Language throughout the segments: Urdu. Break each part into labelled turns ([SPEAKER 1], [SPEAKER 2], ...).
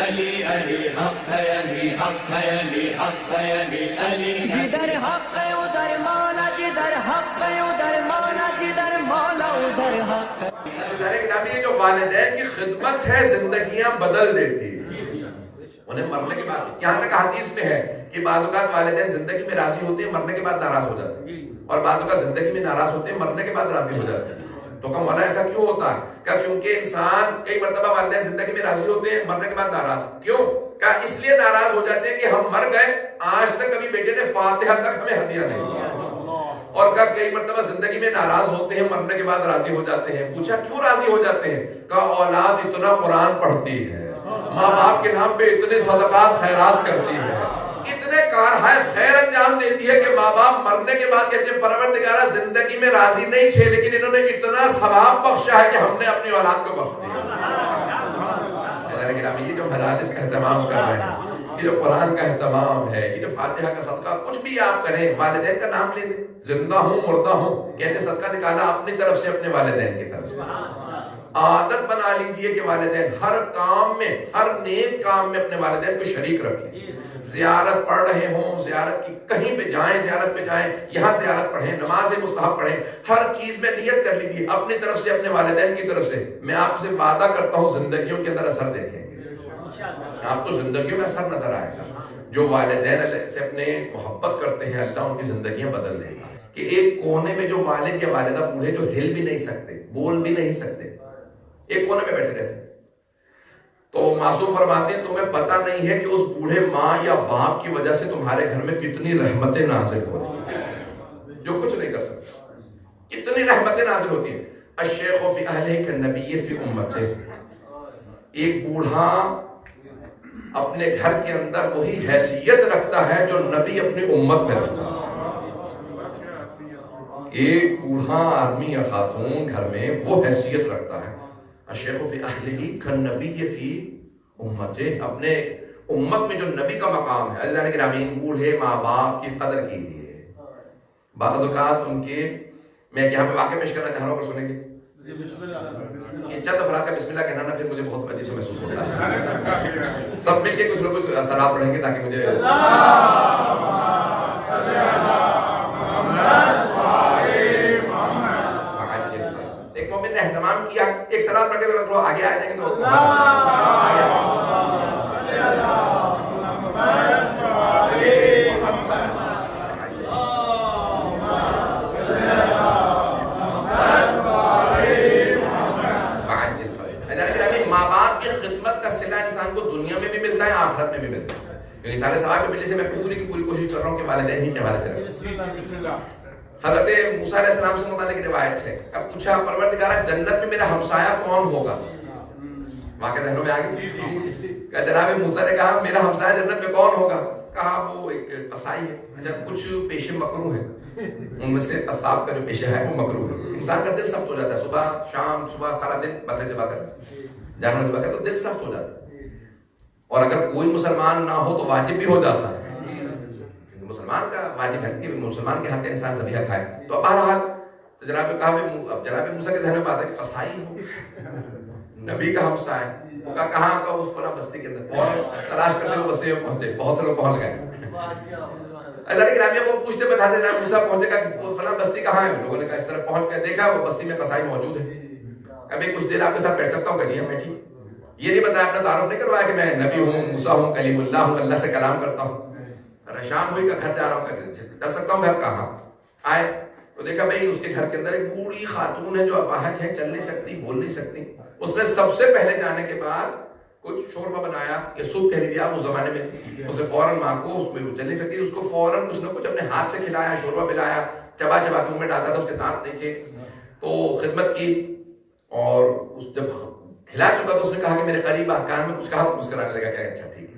[SPEAKER 1] علی علی حق ہے، علی حق ہے، علی حق ہے، علی علی جدھر حق ہے ادھر مولا، جدھر حق ہے ادھر مولا، جدھر مولا ادھر حق ہے۔
[SPEAKER 2] یہ جو والدین کی خدمت ہے زندگیاں بدل دیتی ہے انہیں مرنے کے بعد۔ یہاں تک حدیث میں ہے کہ بعض اوقات والدین زندگی میں راضی ہوتے ہیں، مرنے کے بعد ناراض ہو جاتے ہیں، اور بعض اوقات زندگی میں ناراض ہوتے ہیں، مرنے کے بعد راضی ہو جاتے ہیں۔ تو کہ مولا ایسا کیوں ہوتا ہے؟ کہ کیونکہ انسان کئی مرتبہ والدین زندگی میں راضی ہوتے ہیں، مرنے کے بعد ناراض۔ کیوں؟ کہ اس لیے ناراض ہو جاتے ہیں کہ ہم مر گئے، آج تک کبھی بیٹے نے فاتحہ تک ہمیں ہدیہ نہیں دیا، اور کہ کئی مرتبہ زندگی میں ناراض ہوتے ہیں، مرنے کے بعد راضی ہو جاتے ہیں۔ پوچھا کیوں راضی ہو جاتے ہیں؟ کہ اولاد اتنا قرآن پڑھتی ہے، ماں باپ کے نام پہ اتنے صدقات خیرات کرتی ہے، اتنے کارہائے خیر انجام دیتی ہے کہ ماں باپ مرنے کے بعد کہتے ہیں پروردگارہ زندگی میں راضی نہیں تھے لیکن انہوں نے اتنا ثواب بخشا ہے کہ ہم نے اپنی اولاد کو بخش دیا۔ لیکن یہ جو مجالس کا اہتمام کر رہے ہیں، یہ جو قرآن کا اہتمام ہے، یہ جو فاتحہ کا صدقہ کچھ بھی آپ کریں، والدین کا نام لے دیں، زندہ ہوں مردہ ہوں، کہتے ہیں صدقہ نکالا اپنی طرف سے، اپنے والدین کی طرف سے۔ عادت بنا لیجئے کہ والدین ہر کام میں، ہر نیک کام میں اپنے والدین کو شریک رکھیں۔ زیارت پڑھ رہے ہوں، زیارت کی کہیں پہ جائیں، زیارت پہ جائیں، یہاں زیارت پڑھیں، نماز مستحب پڑھیں، ہر چیز میں نیت کر لیجئے اپنی طرف سے، اپنے والدین کی طرف سے۔ میں آپ سے وعدہ کرتا ہوں زندگیوں کے اندر اثر دیکھیں گے، آپ کو زندگیوں میں اثر نظر آئے گا۔ جو والدین سے اپنے محبت کرتے ہیں، اللہ ان کی زندگیاں بدل دے گا۔ کہ ایک کونے میں جو والد یا والدہ بوڑھے جو ہل بھی نہیں سکتے، بول بھی نہیں سکتے، ایک کونے میں بیٹھے رہتے ہیں، تو معصوم فرماتے ہیں تمہیں پتہ نہیں ہے کہ اس بوڑھے ماں یا باپ کی وجہ سے تمہارے گھر میں کتنی رحمتیں نازل ہو رہی ہیں، جو کچھ نہیں کر سکتے، کتنی رحمتیں نازل ہوتی ہیں۔ الشیخ فی اہلہ کالنبی فی امتہ، ایک بوڑھا اپنے گھر کے اندر وہی حیثیت رکھتا ہے جو نبی اپنی امت میں رکھتا ہے۔ ایک بوڑھا آدمی یا خاتون گھر میں وہ حیثیت رکھتا ہے۔ الشیخ فی اہلہ کالنبی فی امتہ، اپنے امت میں جو نبی کا مقام ہے۔ عزیزان گرامی، بوڑھے ماں باپ کی قدر کیجیے۔ بعض اوقات ان کے، میں یہاں پہ واقعہ پیش کرنا چاہ رہا ہوں، اگر سنیں گے یہ چند افراد کا بسم اللہ کہنا نا، پھر مجھے بہت عجیب سے محسوس ہوتا ہے۔ سب مل کے کچھ نہ کچھ صلاۃ پڑھیں گے تاکہ مجھے ایک مومن نے اہتمام کیا، ایک صلاۃ پڑھ کے تو آگے آ جائیں گے تو آخرت میں بھی ملتا ہے، کیونکہ سارے ثواب میں ملنے سے میں پوری کی پوری کوشش کر رہا ہوں کہ والدین ہی کے حوالے سے رکھیں۔ حضرت موسیٰ علیہ السلام سے متعلق روایت ہے، اب پوچھا پروردگارہ جنت میں میرا ہمسایہ کون ہوگا؟ واقعہ ذہنوں میں آ گئی کہ جناب موسیٰ نے کہا میرا ہمسایہ جنت میں کون ہوگا؟ کہا وہ ایک قصائی ہے۔ جب کچھ پیشے مکروہ ہیں، ان میں سے قصاب کا جو پیشہ ہے وہ مکروہ ہے، انسان کا دل سخت ہو جاتا ہے، صبح شام صبح سارا دن بکرے ذبح کرے، جانور ذبح کرے تو دل سخت ہو جاتا ہے، اور اگر کوئی مسلمان نہ ہو تو واجب بھی ہو جاتا ہے، مسلمان کا واجب ہے کہ مسلمان کے حق کا انسان ذبیحہ کھائے۔ تو بہرحال تو جناب جناب موسیٰ کے ذہن میں بات ہے کہ قصائی ہو، نبی کا ہمسایہ، تو کہاں کا اس فلاں بستی کے اندر، اور تلاش کرتے ہوئے بستی میں پہنچے، بہت سے لوگ پہنچ گئے۔ ایسا کہ گرامیہ کو پوچھتے بتاتے جناب موسیٰ پہنچے گا کہ فلاں بستی کہاں ہے، لوگوں نے کہا اس طرح پہنچ گئے، دیکھا وہ بستی میں قصائی موجود ہے۔ کبھی کچھ دیر آپ کے ساتھ بیٹھ سکتا ہوں؟ کہ جی ہاں بیٹھی۔ یہ نہیں بتایا، اپنا تعارف نہیں کروایا کہ میں نبی ہوں، موسیٰ ہوں، کلیم اللہ ہوں، اللہ سے کلام کرتا ہوں، شام ہوئی کا گھر جا رہا ہوں، چل سکتا ہوں گھر؟ کہاں آئے تو دیکھا بھائی اس کے گھر کے اندر ایک بوڑھی خاتون ہے جو اپاہج ہے، چل نہیں سکتی، بول نہیں سکتی۔ اس نے سب سے پہلے جانے کے بعد کچھ شوربہ بنایا یا سوپ کہہ لیجیے آپ اس زمانے میں، اس نے فوراً ماں کو، اس میں چل نہیں سکتی، اس کو فوراً کچھ نہ کچھ اپنے ہاتھ سے کھلایا، شوربہ پلایا، چبا چبا کے منہ میں ڈالتا تھا، اس کے دانت نیچے، تو خدمت کی، اور جب کھلا چکا تو اس نے کہا کہ میرے قریب آ، کان میں کچھ کہا تو مسکرانے لگا کہ اچھا ٹھیک ہے۔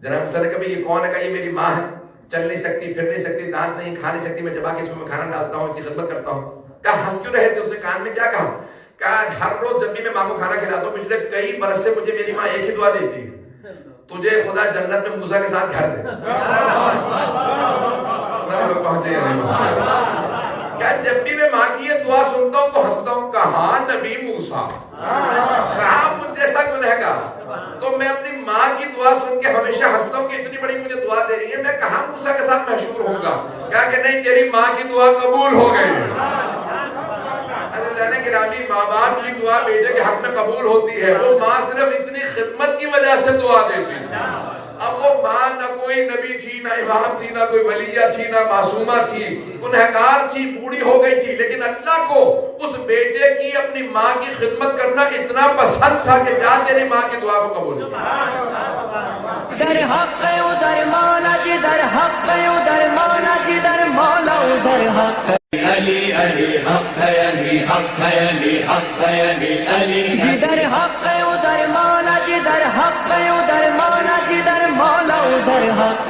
[SPEAKER 2] جناب موسیٰ نے کہا یہ کون ہے؟ کہا یہ میری ماں ہے، چل نہیں سکتی، پھر نہیں سکتی، دانت نہیں، کھا نہیں سکتی، میں چبا کے اس میں کھانا ڈالتا ہوں، اس کی خدمت کرتا ہوں۔ کہا ہنس کیوں رہے تھے؟ اس نے کان میں کیا کہا؟ کہا ہر روز جب بھی میں ماں کو کھانا کھلاتا ہوں پچھلے کئی برس سے مجھے میری ماں ایک ہی دعا دیتی ہے، تجھے خدا جنت میں موسیٰ کے ساتھ گھر دے۔ لوگ پہنچے یا نہیں پہنچے؟ کیا جب بھی میں ماں کی یہ دعا سنتا ہوں تو ہنستا ہوں، کہاں نبی موسیٰ، کہاں مجھ جیسا گنہگار، تو میں اپنی ماں کی دعا سن کے ہمیشہ ہنستا ہوں کہ اتنی بڑی مجھے دعا دے رہی ہے، میں کہاں موسیٰ کے ساتھ محشور ہوں گا؟ کہا کہ نہیں، تیری ماں کی دعا قبول ہو گئی ہے۔ عزیزان گرامی، ماں باپ کی دعا بیٹے کے حق میں قبول ہوتی ہے، وہ ماں صرف اتنی خدمت کی وجہ سے دعا دیتی تھی۔ اب وہ ماں نہ کوئی نبی تھی، نہ امام تھی، نہ کوئی ولیہ تھی، نہ معصومہ تھی، گنہگار تھی، بوڑھی ہو گئی تھی، لیکن اللہ کو اس بیٹے کی اپنی ماں کی خدمت کرنا اتنا پسند تھا کہ جا تیری ماں کی دعا کو قبول کیا۔
[SPEAKER 1] در حق ادھر مولا، جدھر حق ادھر مولا، جدھر مولا ادھر حق۔ علی علی حق ہے، علی حق ہے، علی حق ہے، علی علی جدھر حق ادھر مولا، جدھر حق ادھر مولا، جدھر مولا ادھر حق۔